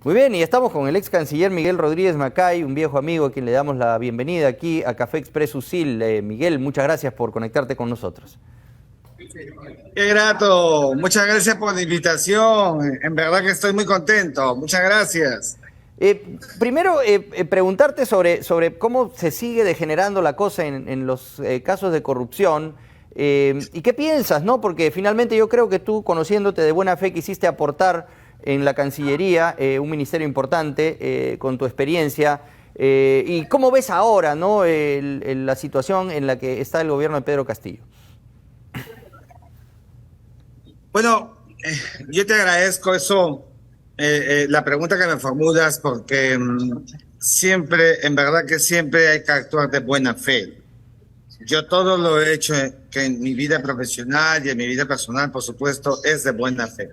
Muy bien, y estamos con el ex canciller Miguel Rodríguez Macay, un viejo amigo a quien le damos la bienvenida aquí a Café Express Usil. Miguel, muchas gracias por conectarte con nosotros. Qué grato, muchas gracias por la invitación. En verdad que estoy muy contento. Muchas gracias. Primero, preguntarte sobre cómo se sigue degenerando la cosa en los casos de corrupción y qué piensas, ¿no? Porque finalmente yo creo que tú, conociéndote de buena fe, quisiste aportar en la Cancillería, un ministerio importante, con tu experiencia. ¿Y cómo ves ahora, ¿no? La situación en la que está el gobierno de Pedro Castillo? Bueno, yo te agradezco eso, la pregunta que me formulas, porque siempre, en verdad que siempre hay que actuar de buena fe. Yo todo lo he hecho que en mi vida profesional y en mi vida personal, por supuesto, es de buena fe.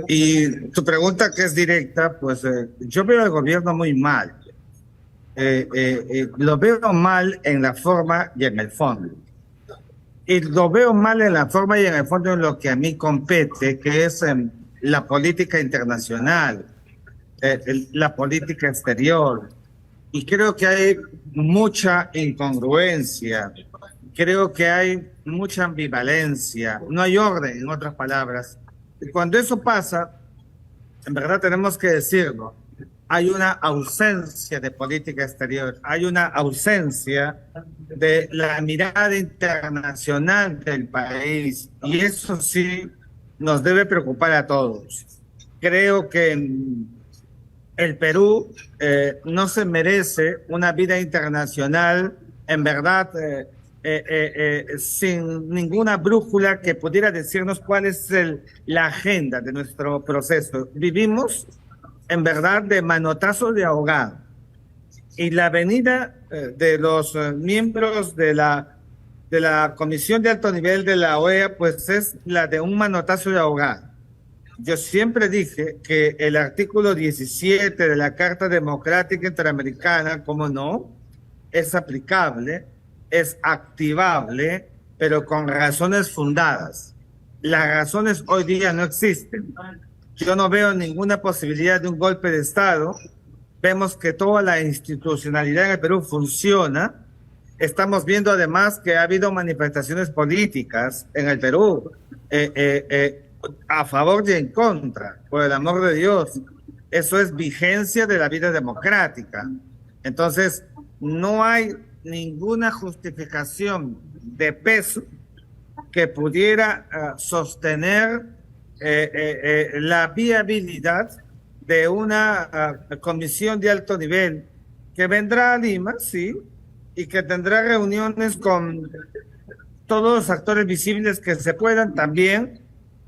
Y tu pregunta que es directa, pues yo veo al gobierno muy mal. Lo veo mal en la forma y en el fondo. Y lo veo mal en la forma y en el fondo en lo que a mí compete, que es la política internacional, la política exterior. Y creo que hay mucha incongruencia, creo que hay mucha ambivalencia, no hay orden, en otras palabras. Y cuando eso pasa, en verdad tenemos que decirlo, hay una ausencia de política exterior, hay una ausencia de la mirada internacional del país y eso sí nos debe preocupar a todos. Creo que el Perú no se merece una vida internacional, en verdad, sin ninguna brújula que pudiera decirnos cuál es la agenda de nuestro proceso. Vivimos, en verdad, de manotazos de ahogado. Y la venida de los miembros de la Comisión de Alto Nivel de la OEA, pues es la de un manotazo de ahogado. Yo siempre dije que el artículo 17 de la Carta Democrática Interamericana, como no, es aplicable, es activable, pero con razones fundadas. Las razones hoy día no existen. Yo no veo ninguna posibilidad de un golpe de Estado. Vemos que toda la institucionalidad en el Perú funciona. Estamos viendo además que ha habido manifestaciones políticas en el Perú a favor y en contra, por el amor de Dios. Eso es vigencia de la vida democrática. Entonces, no hay ninguna justificación de peso que pudiera sostener la viabilidad de una comisión de alto nivel que vendrá a Lima, sí, y que tendrá reuniones con todos los actores visibles que se puedan también,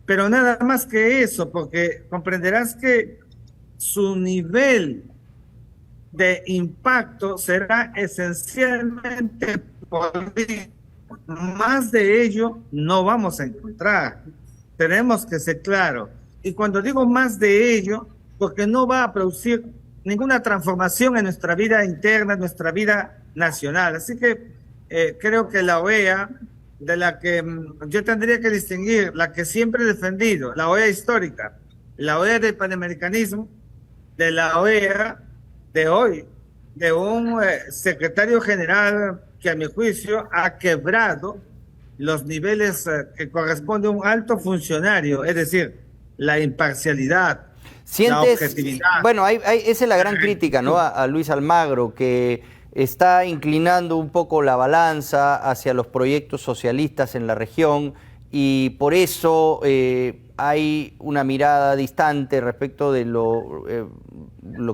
pero nada más que eso, porque comprenderás que su nivel de impacto será esencialmente político. Más de ello no vamos a encontrar. Tenemos que ser claros. Y cuando digo más de ello, porque no va a producir ninguna transformación en nuestra vida interna, en nuestra vida nacional. Así que creo que la OEA, de la que yo tendría que distinguir, la que siempre he defendido, la OEA histórica, la OEA del panamericanismo, de la OEA de hoy, de un secretario general que a mi juicio ha quebrado los niveles que corresponde a un alto funcionario, es decir, la imparcialidad, la Sientes, objetividad. bueno, esa es la gran crítica, ¿no? A Luis Almagro, que está inclinando un poco la balanza hacia los proyectos socialistas en la región y por eso hay una mirada distante respecto de lo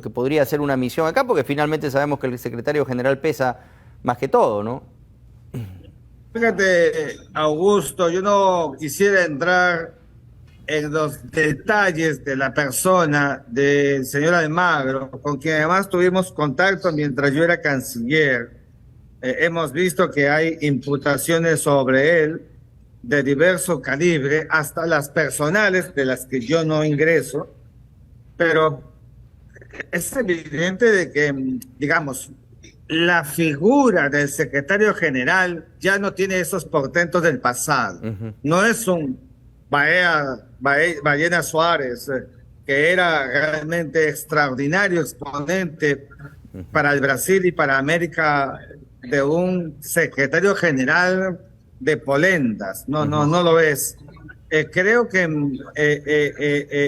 que podría ser una misión acá, porque finalmente sabemos que el secretario general pesa más que todo, ¿no? Fíjate, Augusto, yo no quisiera entrar en los detalles de la persona del señor Almagro, con quien además tuvimos contacto mientras yo era canciller. Hemos visto que hay imputaciones sobre él de diverso calibre, hasta las personales de las que yo no ingreso, pero es evidente de que, digamos, la figura del secretario general ya no tiene esos portentos del pasado. No es un Ballena Suárez que era realmente extraordinario exponente para el Brasil y para América, de un secretario general de polendas. No lo es. Creo que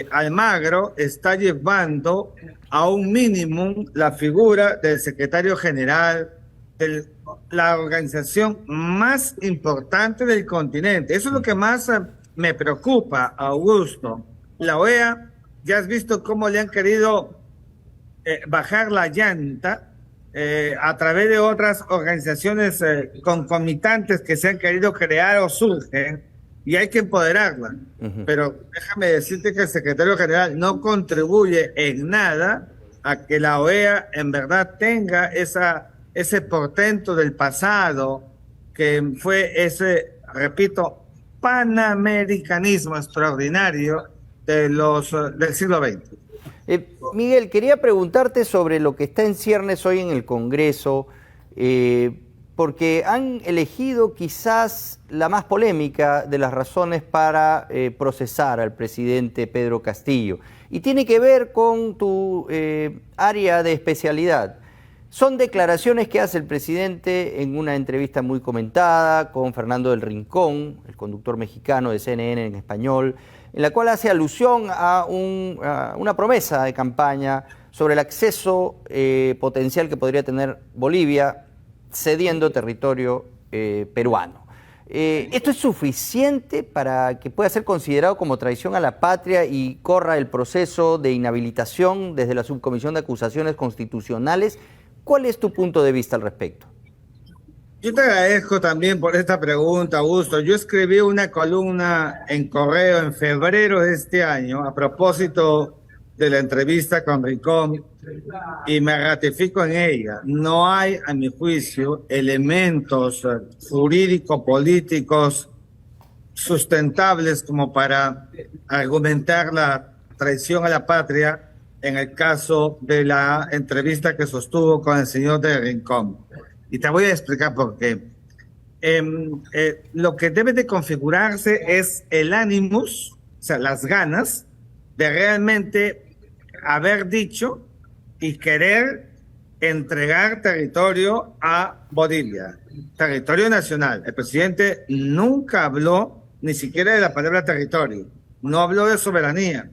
Almagro está llevando a un mínimo la figura del secretario general de la organización más importante del continente. Eso es lo que más me preocupa, Augusto. La OEA, ya has visto cómo le han querido bajar la llanta a través de otras organizaciones concomitantes que se han querido crear o surgen, y hay que empoderarla. Pero déjame decirte que el secretario general no contribuye en nada a que la OEA en verdad tenga ese portento del pasado, que fue ese, repito, panamericanismo extraordinario del siglo XX. Miguel, quería preguntarte sobre lo que está en ciernes hoy en el Congreso, porque han elegido quizás la más polémica de las razones para procesar al presidente Pedro Castillo, y tiene que ver con tu área de especialidad. Son declaraciones que hace el presidente en una entrevista muy comentada con Fernando del Rincón, el conductor mexicano de CNN en español, en la cual hace alusión a una promesa de campaña sobre el acceso potencial que podría tener Bolivia cediendo territorio peruano. ¿Esto es suficiente para que pueda ser considerado como traición a la patria y corra el proceso de inhabilitación desde la Subcomisión de Acusaciones Constitucionales? ¿Cuál es tu punto de vista al respecto? Yo te agradezco también por esta pregunta, Augusto. Yo escribí una columna en Correo en febrero de este año a propósito de la entrevista con Rincón, y me ratifico en ella. No hay, a mi juicio, elementos jurídico-políticos sustentables como para argumentar la traición a la patria en el caso de la entrevista que sostuvo con el señor de Rincón. Y te voy a explicar por qué. Lo que debe de configurarse es el ánimos, o sea, las ganas de realmente haber dicho y querer entregar territorio a Bolivia, territorio nacional. El presidente nunca habló ni siquiera de la palabra territorio, no habló de soberanía.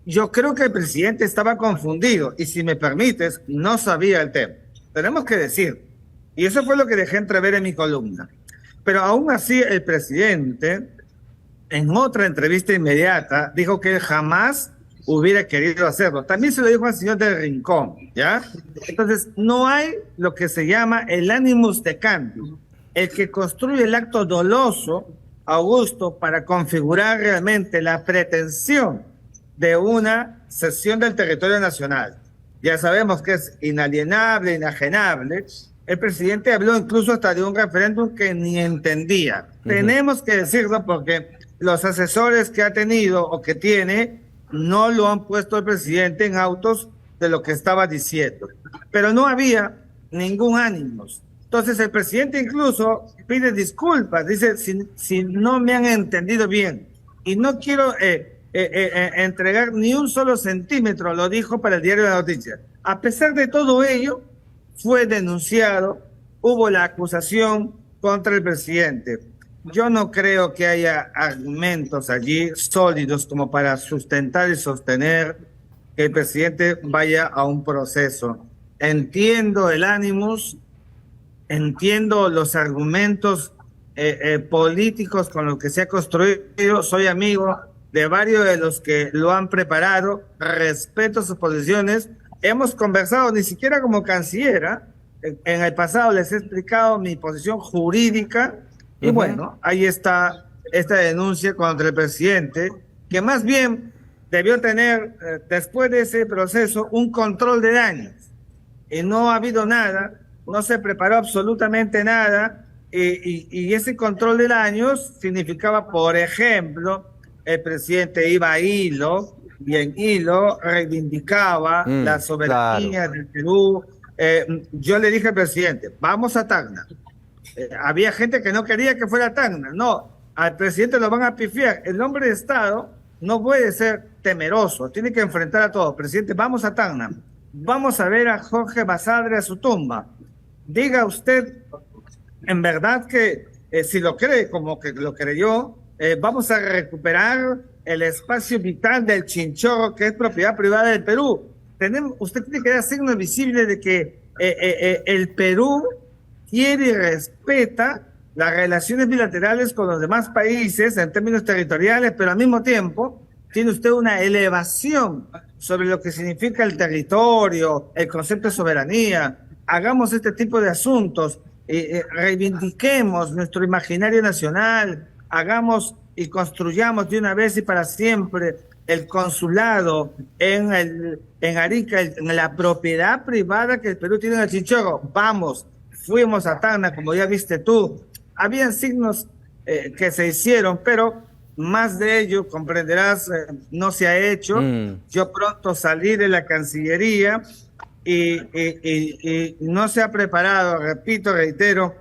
Yo creo que el presidente estaba confundido y, si me permites, no sabía el tema. Tenemos que decir, y eso fue lo que dejé entrever en mi columna. Pero aún así el presidente, en otra entrevista inmediata, dijo que él jamás hubiera querido hacerlo. También se lo dijo al señor del Rincón, ¿ya? Entonces, no hay lo que se llama el animus de cambio, el que construye el acto doloso, Augusto, para configurar realmente la pretensión de una cesión del territorio nacional. Ya sabemos que es inalienable, inajenable. El presidente habló incluso hasta de un referéndum que ni entendía. Tenemos que decirlo porque los asesores que ha tenido o que tiene no lo han puesto el presidente en autos de lo que estaba diciendo. Pero no había ningún ánimo. Entonces el presidente incluso pide disculpas, dice, si no me han entendido bien y no quiero entregar ni un solo centímetro, lo dijo para el Diario de la Noticia. A pesar de todo ello, fue denunciado, hubo la acusación contra el presidente. Yo no creo que haya argumentos allí sólidos como para sustentar y sostener que el presidente vaya a un proceso. Entiendo el ánimos, entiendo los argumentos políticos con los que se ha construido, soy amigo de varios de los que lo han preparado, respeto sus posiciones, hemos conversado ni siquiera como canciller, en el pasado les he explicado mi posición jurídica, y bueno, ahí está esta denuncia contra el presidente, que más bien debió tener, después de ese proceso, un control de daños, y no ha habido nada, no se preparó absolutamente nada, y ese control de daños significaba, por ejemplo, el presidente iba a Hilo y en Hilo reivindicaba la soberanía del Perú. Yo le dije al presidente, vamos a Tacna. Había gente que no quería que fuera Tacna. No, al presidente lo van a pifiar. El hombre de Estado no puede ser temeroso, tiene que enfrentar a todos. Presidente, vamos a Tacna, vamos a ver a Jorge Basadre a su tumba. Diga usted, en verdad que si lo cree como que lo creyó, vamos a recuperar el espacio vital del Chinchorro, que es propiedad privada del Perú. Usted tiene que dar signos visibles de que el Perú quiere y respeta las relaciones bilaterales con los demás países en términos territoriales, pero al mismo tiempo tiene usted una elevación sobre lo que significa el territorio, el concepto de soberanía. Hagamos este tipo de asuntos, reivindiquemos nuestro imaginario nacional, hagamos y construyamos de una vez y para siempre el consulado en Arica, en la propiedad privada que el Perú tiene en el Chinchorro. Vamos, fuimos a Tacna, como ya viste tú. Habían signos que se hicieron, pero más de ello, comprenderás, no se ha hecho. Yo pronto salí de la Cancillería y no se ha preparado, repito, reitero,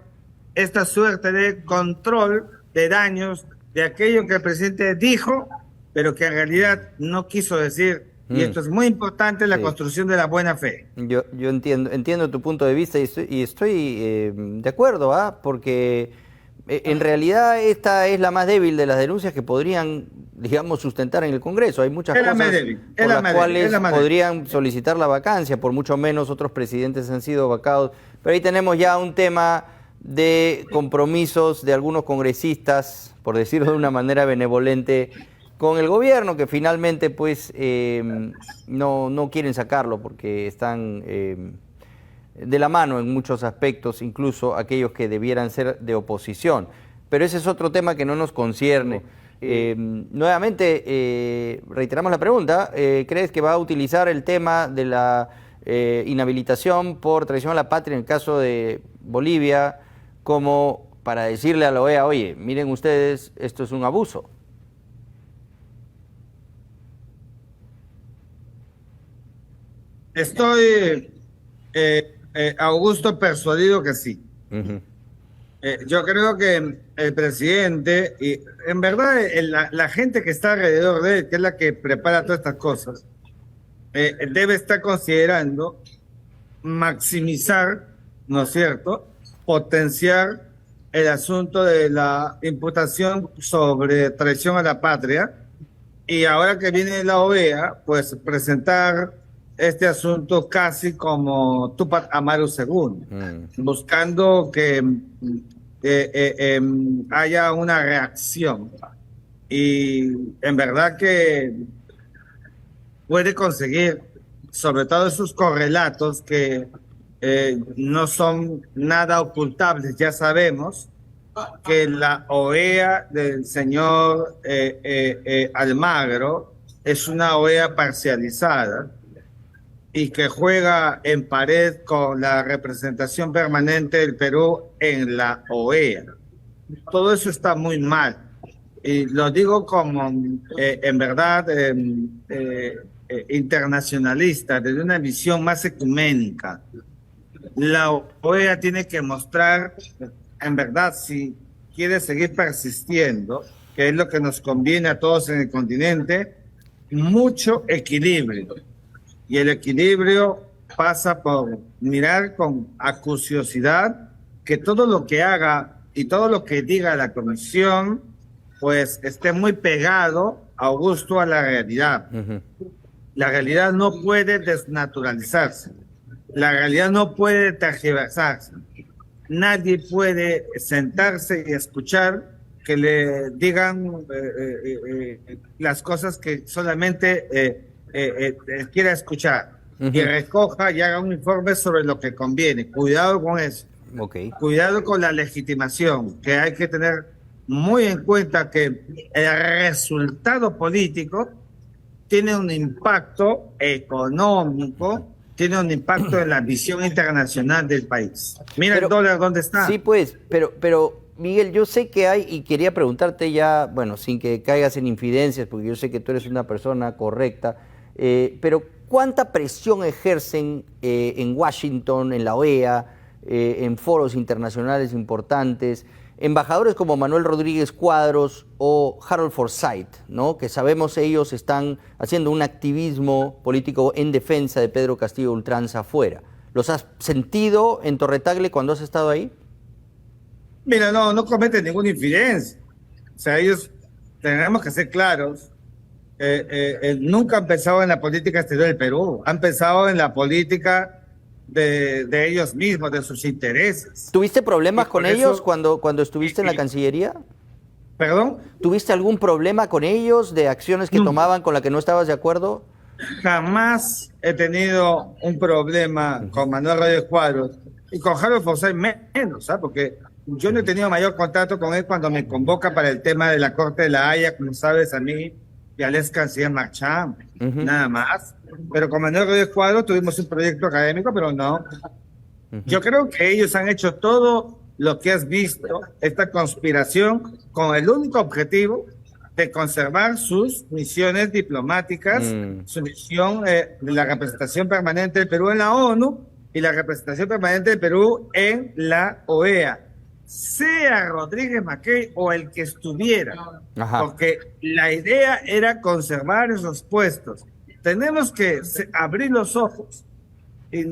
esta suerte de control de daños de aquello que el presidente dijo, pero que en realidad no quiso decir. Y esto es muy importante, la construcción de la buena fe. Yo entiendo tu punto de vista y estoy de acuerdo, porque en realidad esta es la más débil de las denuncias que podrían, digamos, sustentar en el Congreso. Hay muchas cosas por las cuales podrían solicitar la vacancia, por mucho menos otros presidentes han sido vacados. Pero ahí tenemos ya un tema de compromisos de algunos congresistas, por decirlo de una manera benevolente, con el gobierno, que finalmente pues no quieren sacarlo porque están de la mano en muchos aspectos, incluso aquellos que debieran ser de oposición. Pero ese es otro tema que no nos concierne. Nuevamente, reiteramos la pregunta, ¿crees que va a utilizar el tema de la inhabilitación por traición a la patria en el caso de Bolivia como para decirle a la OEA, oye, miren ustedes, esto es un abuso? Estoy, Augusto, persuadido que sí. Yo creo que el presidente, y en verdad la gente que está alrededor de él, que es la que prepara todas estas cosas, debe estar considerando maximizar, ¿no es cierto?, potenciar el asunto de la imputación sobre traición a la patria, y ahora que viene la OEA, pues presentar este asunto casi como Túpac Amaru II, buscando que haya una reacción. Y en verdad que puede conseguir, sobre todo esos correlatos que no son nada ocultables. Ya sabemos que la OEA del señor Almagro es una OEA parcializada y que juega en pared con la representación permanente del Perú en la OEA. Todo eso está muy mal. Y lo digo como, en verdad, internacionalista, desde una visión más ecuménica. La OEA tiene que mostrar, en verdad, si quiere seguir persistiendo, que es lo que nos conviene a todos en el continente, mucho equilibrio. Y el equilibrio pasa por mirar con acuciosidad que todo lo que haga y todo lo que diga la Comisión, pues esté muy pegado, Augusto, a la realidad. La realidad no puede desnaturalizarse. La realidad no puede tergiversarse. Nadie puede sentarse y escuchar que le digan las cosas que solamente quiera escuchar, y recoja y haga un informe sobre lo que conviene. Cuidado con eso. Cuidado con la legitimación, que hay que tener muy en cuenta que el resultado político tiene un impacto económico, tiene un impacto en la visión internacional del país. Mira el dólar dónde está. Sí, pues, pero Miguel, yo sé que hay, y quería preguntarte ya, bueno, sin que caigas en infidencias, porque yo sé que tú eres una persona correcta, pero ¿cuánta presión ejercen en Washington, en la OEA, en foros internacionales importantes, embajadores como Manuel Rodríguez Cuadros o Harold Forsyth, ¿no? Que sabemos ellos están haciendo un activismo político en defensa de Pedro Castillo ultranza afuera. ¿Los has sentido en Torre Tagle cuando has estado ahí? Mira, no cometen ninguna infidencia. O sea, ellos tenemos que ser claros. Nunca han pensado en la política exterior del Perú. Han pensado en la política de ellos mismos, de sus intereses. ¿Tuviste problemas con ellos cuando estuviste en la y- Cancillería? ¿Perdón? ¿Tuviste algún problema con ellos de acciones que No. tomaban con las que no estabas de acuerdo? Jamás he tenido un problema con Manuel Rodríguez Cuadros y con Harold Forsyth menos, ¿sabes? Porque yo no he tenido mayor contacto con él cuando me convoca para el tema de la Corte de la Haya, como sabes, a mí y al ex canciller Marchand, nada más. Pero con Manuel Rodríguez Cuadros tuvimos un proyecto académico, pero no. Yo creo que ellos han hecho todo lo que has visto, esta conspiración, con el único objetivo de conservar sus misiones diplomáticas, su misión de la representación permanente del Perú en la ONU y la representación permanente del Perú en la OEA, sea Rodríguez Mackey o el que estuviera, porque la idea era conservar esos puestos. Tenemos que abrir los ojos y,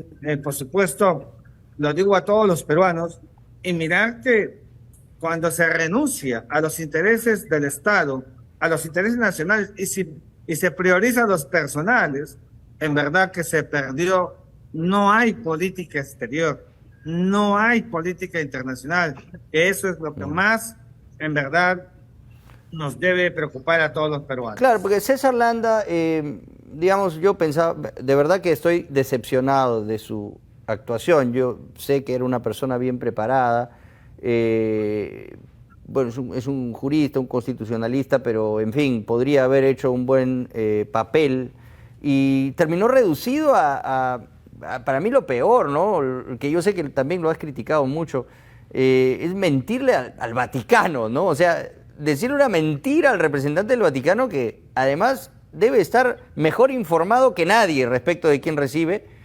por supuesto, lo digo a todos los peruanos, y mirar que cuando se renuncia a los intereses del Estado, a los intereses nacionales, y se priorizan los personales, en verdad que se perdió. No hay política exterior, no hay política internacional. Eso es lo que más, en verdad, nos debe preocupar a todos los peruanos. Claro, porque César Landa, digamos, yo pensaba, de verdad que estoy decepcionado de su actuación. Yo sé que era una persona bien preparada, bueno, es un jurista, un constitucionalista, pero en fin, podría haber hecho un buen papel y terminó reducido a, para mí, lo peor, ¿no? Que yo sé que también lo has criticado mucho, es mentirle al Vaticano, ¿no? O sea, decirle una mentira al representante del Vaticano que además debe estar mejor informado que nadie respecto de quién recibe.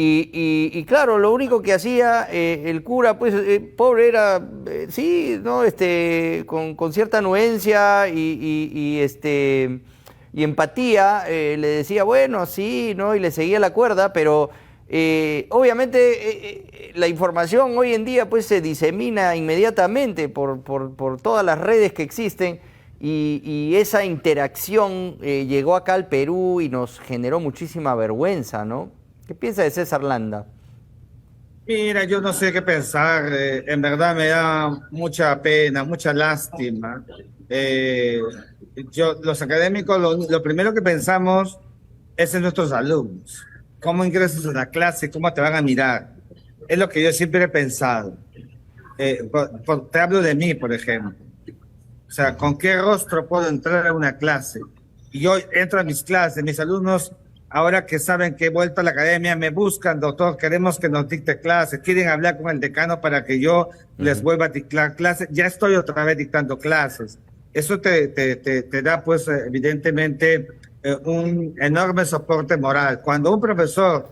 Y claro, lo único que hacía el cura, pues pobre era, sí, ¿no? Con cierta anuencia y empatía, le decía, bueno, sí, ¿no? Y le seguía la cuerda, pero obviamente la información hoy en día pues se disemina inmediatamente por todas las redes que existen y esa interacción llegó acá al Perú y nos generó muchísima vergüenza, ¿no? ¿Qué piensa de César Landa? Mira, yo no sé qué pensar, en verdad me da mucha pena, mucha lástima. Los académicos, lo primero que pensamos es en nuestros alumnos. ¿Cómo ingresas a la clase? ¿Cómo te van a mirar? Es lo que yo siempre he pensado. Te hablo de mí, por ejemplo. O sea, ¿con qué rostro puedo entrar a una clase? Y yo entro a mis clases, mis alumnos, ahora que saben que he vuelto a la academia, me buscan, doctor, queremos que nos dicte clases, quieren hablar con el decano para que yo les vuelva a dictar clases. Ya estoy otra vez dictando clases. Eso te da, pues, evidentemente, un enorme soporte moral. Cuando un profesor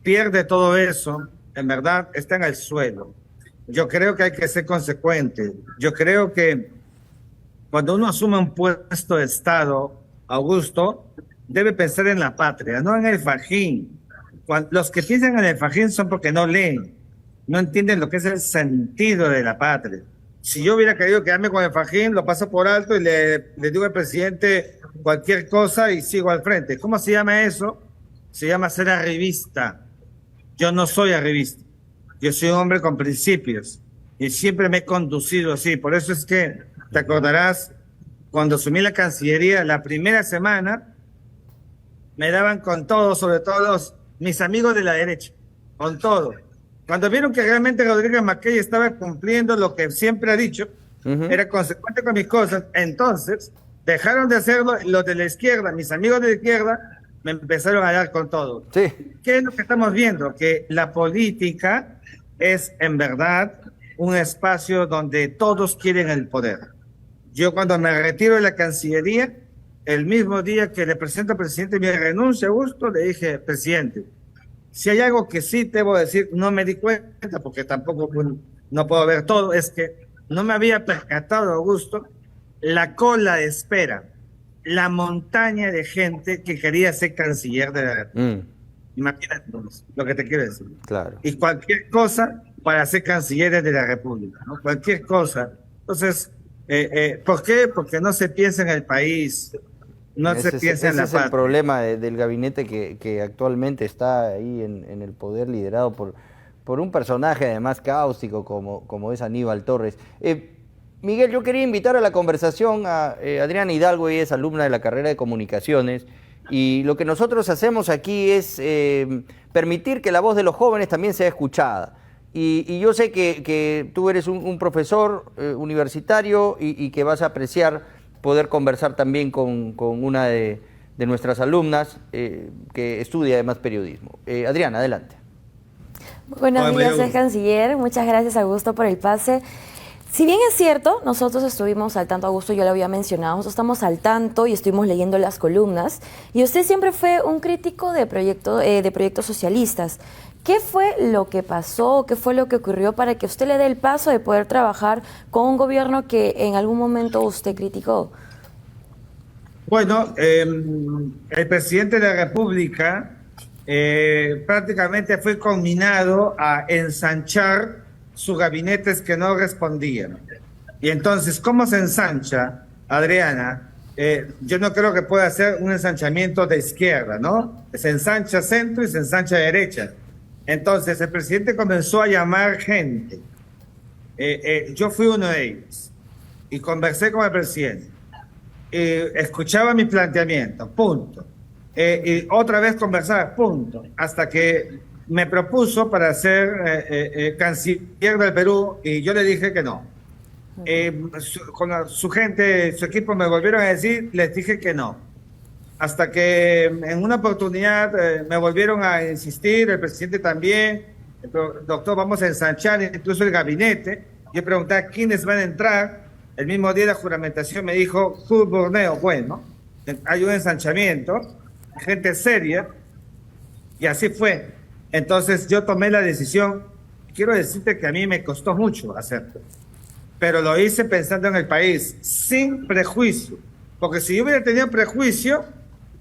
pierde todo eso, en verdad, está en el suelo. Yo creo que hay que ser consecuente. Yo creo que cuando uno asume un puesto de Estado, Augusto, debe pensar en la patria, no en el fajín. Los que piensan en el fajín son porque no leen, no entienden lo que es el sentido de la patria. Si yo hubiera querido quedarme con el fajín, lo paso por alto y le digo al presidente cualquier cosa y sigo al frente. ¿Cómo se llama eso? Se llama ser arribista. Yo no soy arribista. Yo soy un hombre con principios y siempre me he conducido así. Por eso es que, te acordarás, cuando asumí la Cancillería, la primera semana, me daban con todo, sobre todo mis amigos de la derecha, con todo. Cuando vieron que realmente Rodríguez Mackey estaba cumpliendo lo que siempre ha dicho, era consecuente con mis cosas, entonces dejaron de hacerlo los de la izquierda, mis amigos de la izquierda, me empezaron a dar con todo. Sí. ¿Qué es lo que estamos viendo? Que la política es en verdad un espacio donde todos quieren el poder. Yo cuando me retiro de la Cancillería, el mismo día que le presento al presidente mi renuncia, Augusto, le dije, presidente, si hay algo que sí debo decir, no me di cuenta, porque tampoco no puedo ver todo, es que no me había percatado, Augusto, la cola de espera, la montaña de gente que quería ser canciller de la República. Mm, Imagínate lo que te quiero decir. claro. Y cualquier cosa para ser cancilleres de la República, ¿no? Cualquier cosa. Entonces, ¿por qué? Porque no se piensa en el país, no se piensa en Ese la es el patria. problema del gabinete que actualmente está ahí en el poder, liderado por un personaje además cáustico como es Aníbal Torres. Miguel, yo quería invitar a la conversación a Adriana Hidalgo. Ella es alumna de la carrera de Comunicaciones, y lo que nosotros hacemos aquí es permitir que la voz de los jóvenes también sea escuchada. Y yo sé que tú eres un profesor universitario, y que vas a apreciar poder conversar también con una de nuestras alumnas que estudia además periodismo. Adriana, adelante. Buenos días, señor canciller. Muchas gracias, Augusto, por el pase. Si bien es cierto, nosotros estuvimos al tanto, Augusto, yo lo había mencionado, nosotros estamos al tanto y estuvimos leyendo las columnas, y usted siempre fue un crítico de proyectos socialistas. ¿Qué fue lo que pasó? ¿Qué fue lo que ocurrió para que usted le dé el paso de poder trabajar con un gobierno que en algún momento usted criticó? Bueno, el presidente de la República prácticamente fue conminado a ensanchar sus gabinetes que no respondían. Y entonces, ¿cómo se ensancha, Adriana? Yo no creo que pueda ser un ensanchamiento de izquierda, ¿no? Se ensancha centro y se ensancha derecha. Entonces, el presidente comenzó a llamar gente. Yo fui uno de ellos y conversé con el presidente. Escuchaba mi planteamiento, punto. Y otra vez conversaba, punto. Hasta que me propuso para ser canciller del Perú, y yo le dije que no. Con su gente, su equipo me volvieron a decir, les dije que no. Hasta que en una oportunidad me volvieron a insistir, el presidente también, doctor, vamos a ensanchar incluso el gabinete. Yo pregunté quiénes van a entrar. El mismo día de la juramentación me dijo, Fulvio Borneo, bueno, hay un ensanchamiento, gente seria, y así fue. Entonces yo tomé la decisión. Quiero decirte que a mí me costó mucho hacerlo, pero lo hice pensando en el país, sin prejuicio, porque si yo hubiera tenido prejuicio,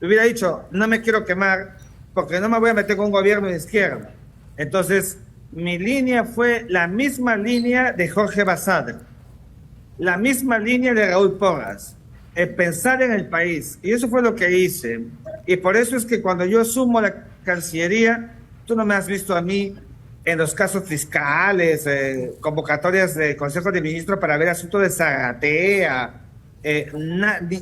hubiera dicho, no me quiero quemar, porque no me voy a meter con un gobierno de izquierda. Entonces, mi línea fue la misma línea de Jorge Basadre, la misma línea de Raúl Porras, pensar en el país, y eso fue lo que hice. Y por eso es que cuando yo sumo la Cancillería, tú no me has visto a mí en los casos fiscales, convocatorias de Consejo de Ministros para ver asuntos de Zagatea,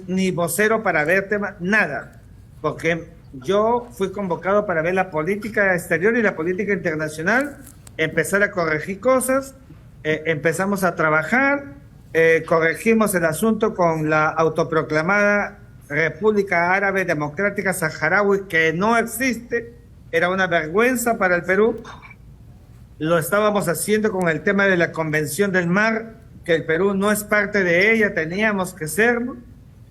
ni vocero para ver temas, nada, porque yo fui convocado para ver la política exterior y la política internacional, empezar a corregir cosas, empezamos a trabajar, corregimos el asunto con la autoproclamada República Árabe Democrática Saharaui, que no existe, era una vergüenza para el Perú. Lo estábamos haciendo con el tema de la Convención del Mar, que el Perú no es parte de ella, teníamos que serlo.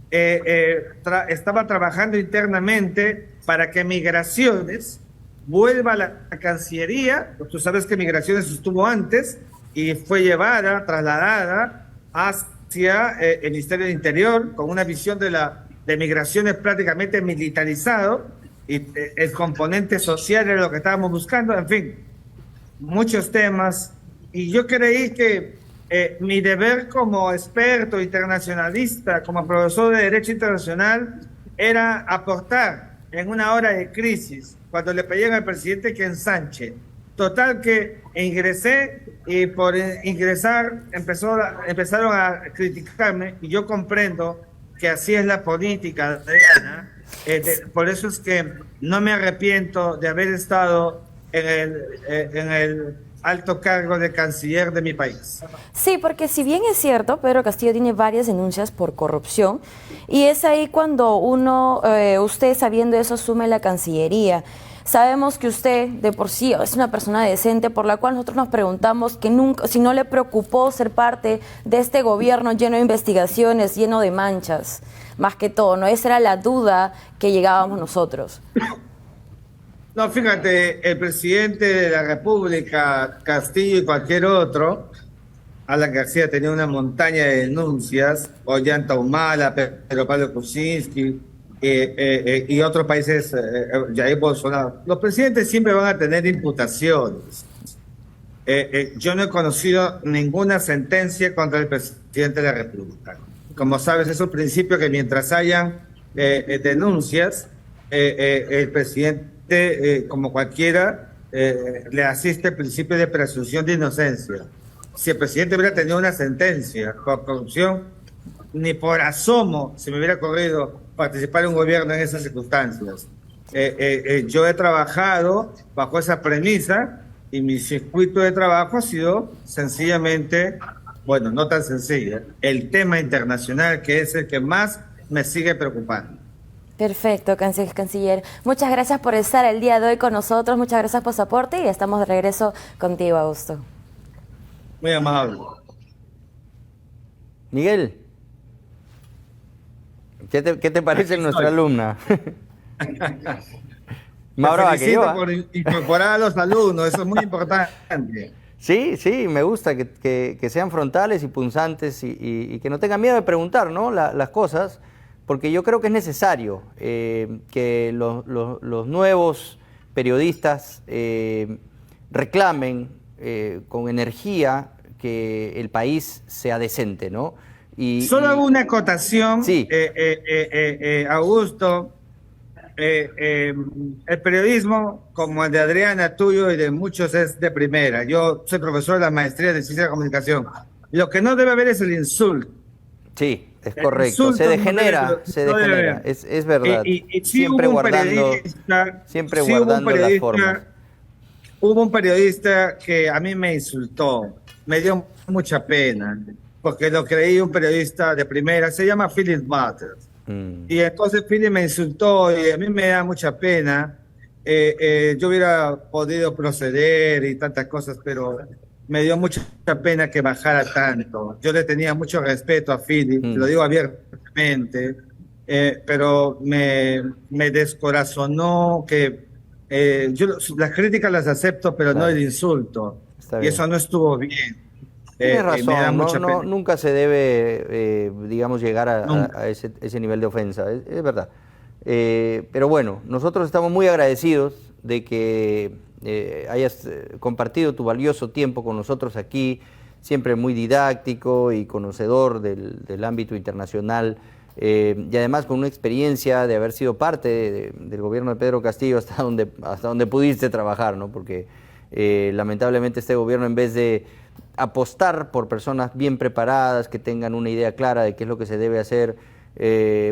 Estaba trabajando internamente para que Migraciones vuelva a la Cancillería. Tú sabes que Migraciones estuvo antes y fue llevada, trasladada hacia el Ministerio del Interior, con una visión de Migraciones prácticamente militarizado, y el componente social era lo que estábamos buscando. En fin, muchos temas, y yo creí que mi deber como experto internacionalista, como profesor de Derecho Internacional, era aportar en una hora de crisis, cuando le pedían al presidente que ensanche. Total que ingresé, y por ingresar empezaron a criticarme, y yo comprendo que así es la política, Adriana. Por eso es que no me arrepiento de haber estado en el alto cargo de canciller de mi país. Sí, porque si bien es cierto, Pedro Castillo tiene varias denuncias por corrupción, y es ahí cuando usted, sabiendo eso, asume la Cancillería. Sabemos que usted de por sí es una persona decente, por la cual nosotros nos preguntamos que nunca, si no le preocupó ser parte de este gobierno lleno de investigaciones, lleno de manchas, más que todo, ¿no? Esa era la duda que llegábamos nosotros. No, fíjate, el presidente de la República, Castillo y cualquier otro, Alan García tenía una montaña de denuncias, Ollanta Humala, Pedro Pablo Kuczynski y otros países, Jair Bolsonaro. Los presidentes siempre van a tener imputaciones. Yo no he conocido ninguna sentencia contra el presidente de la República. Como sabes, es un principio que mientras hayan denuncias, el presidente, como cualquiera, le asiste el principio de presunción de inocencia. Si el presidente hubiera tenido una sentencia por corrupción, ni por asomo se me hubiera ocurrido participar en un gobierno en esas circunstancias. Yo he trabajado bajo esa premisa y mi circuito de trabajo ha sido sencillamente, bueno, no tan sencilla, el tema internacional, que es el que más me sigue preocupando. Perfecto, canciller. Muchas gracias por estar el día de hoy con nosotros, muchas gracias por su aporte y estamos de regreso contigo, Augusto. Muy amable. Miguel, ¿qué te parece nuestra alumna? Más brava que yo, por incorporar a los alumnos, eso es muy importante. Sí, me gusta que sean frontales y punzantes y que no tengan miedo de preguntar, ¿no? las cosas, porque yo creo que es necesario que los nuevos periodistas reclamen con energía que el país sea decente, ¿no? Solo hago una acotación, sí. Augusto. El periodismo, como el de Adriana, tuyo y de muchos, es de primera. Yo soy profesor de la maestría de Ciencia de la Comunicación. Lo que no debe haber es el insulto. Sí, es correcto. Se degenera, es verdad. Y siempre guardando las formas. Hubo un periodista que a mí me insultó, me dio mucha pena, porque lo creí un periodista de primera, se llama Philip Butters. Y entonces Philip me insultó y a mí me da mucha pena. Yo hubiera podido proceder y tantas cosas, pero me dio mucha pena que bajara tanto. Yo le tenía mucho respeto a Philip, lo digo abiertamente, pero me descorazonó que yo las críticas las acepto, pero no el insulto. Y eso no estuvo bien. Tienes razón, nunca se debe, digamos, llegar a ese nivel de ofensa, es verdad. Pero bueno, nosotros estamos muy agradecidos de que hayas compartido tu valioso tiempo con nosotros aquí, siempre muy didáctico y conocedor del ámbito internacional, y además con una experiencia de haber sido parte del gobierno de Pedro Castillo hasta donde pudiste trabajar, ¿no? Porque lamentablemente este gobierno, en vez de apostar por personas bien preparadas, que tengan una idea clara de qué es lo que se debe hacer.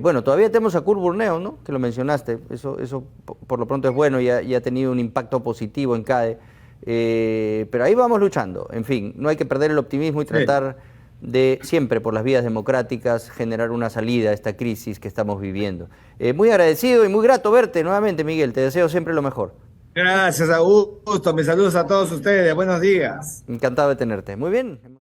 Bueno, todavía tenemos a Kurt Burneo, ¿no? Que lo mencionaste, eso por lo pronto es bueno y ha tenido un impacto positivo en CADE, pero ahí vamos luchando. En fin, no hay que perder el optimismo y tratar de siempre por las vías democráticas generar una salida a esta crisis que estamos viviendo. Muy agradecido y muy grato verte nuevamente, Miguel, te deseo siempre lo mejor. Gracias, Augusto. Mis saludos a todos ustedes. Buenos días. Encantado de tenerte. Muy bien.